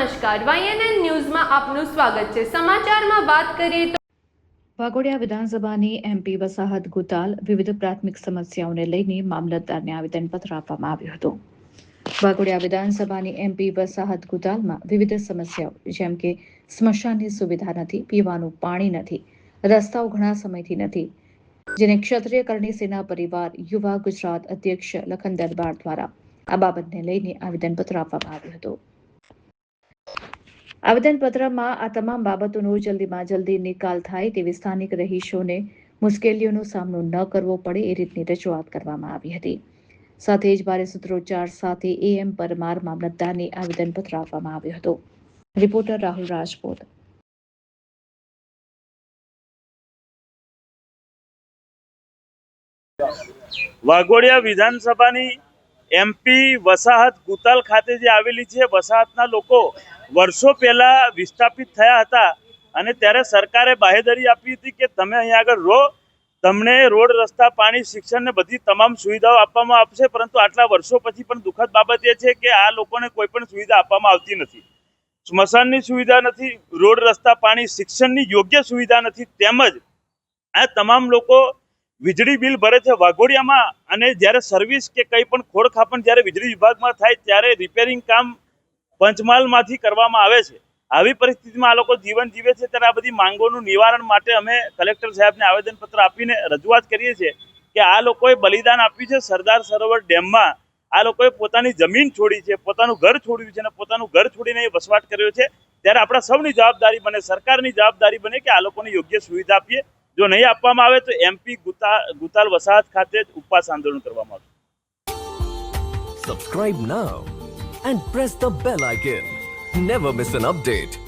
નમસ્કાર, YNN ન્યૂઝમાં આપનું સ્વાગત છે। સમાચારમાં વાત કરીએ તો વાઘોડિયા વિધાનસભાની MP વસાહત ગુતાલ વિવિધ પ્રાથમિક સમસ્યાઓને લઈને મામલતદારને આવેદનપત્ર આપવામાં આવ્યું હતું। વાઘોડિયા વિધાનસભાની MP વસાહત ગુતાલમાં વિવિધ સમસ્યાઓ જેમ કે સ્મશાનની સુવિધા નથી, પીવાનું પાણી નથી, રસ્તાઓ ઘણા સમયથી નથી, જેને ક્ષત્રિય કરણી સેના પરિવાર યુવા ગુજરાત અધ્યક્ષ લખન દરબાર દ્વારા આ બાબતને લઈને આવેદનપત્ર આપવામાં આવ્યું હતું। આવેદનપત્રમાં આ તમામ બાબતોનો જલ્દીમાં જલ્દી નિકાલ થાય તેવી સ્થાનિક રહીશોને મુશ્કેલીઓનો સામનો ન કરવો પડે એ રીતની રજૂઆત કરવામાં આવી હતી। સાથે જ ભારે સૂત્રોચ્ચાર સાથે AM પરમાર મામલતદારને આવેદનપત્ર આપવામાં આવ્યું હતું। રિપોર્ટર રાહુલ રાજપૂત। વાઘોડિયા વિધાનસભાની MP વસાહત ગુતાલ ખાતે જે આવેલી છે, વસાહતના લોકો વર્ષો પહેલા વિસ્થાપિત થયા હતા અને ત્યારે સરકારે બાહેધરી આપી હતી કે તમે અહીંયા આગળ રહો, તમને રોડ, રસ્તા, પાણી, શિક્ષણ ને બધી તમામ સુવિધાઓ આપવામાં આવશે। પરંતુ આટલા વર્ષો પછી પણ દુઃખદ બાબત એ છે કે આ લોકોને કોઈ પણ સુવિધા આપવામાં આવતી નથી। સ્મશાનની સુવિધા નથી, રોડ, રસ્તા, પાણી, શિક્ષણની યોગ્ય સુવિધા નથી, તેમજ આ તમામ લોકો વીજળી બિલ ભરે છે વાઘોડિયામાં, અને જ્યારે સર્વિસ કે કંઈ પણ ખોડખાપણ જ્યારે વીજળી વિભાગમાં થાય ત્યારે રિપેરિંગ કામ પંચમહાલમાંથી કરવામાં આવે છે। આવી પરિસ્થિતિમાં આ લોકો જીવન જીવે છે, ત્યારે આ બધી માંગોનું નિવારણ માટે અમે કલેક્ટર સાહેબને આવેદનપત્ર આપીને રજૂઆત કરીએ છીએ કે આ લોકોએ બલિદાન આપ્યું છે સરદાર સરોવર ડેમમાં, આ લોકોએ પોતાની જમીન છોડી છે, પોતાનું ઘર છોડ્યું છે અને પોતાનું ઘર છોડીને એ વસવાટ કર્યો છે। ત્યારે આપણા સૌની જવાબદારી બને, સરકારની જવાબદારી બને કે આ લોકોને યોગ્ય સુવિધા આપીએ। જો નહીં આપવામાં આવે તો MP ગુતાલ વસાહત ખાતે જ ઉપવાસ આંદોલન કરવામાં આવશે। Subscribe now and press the bell icon. Never miss an update.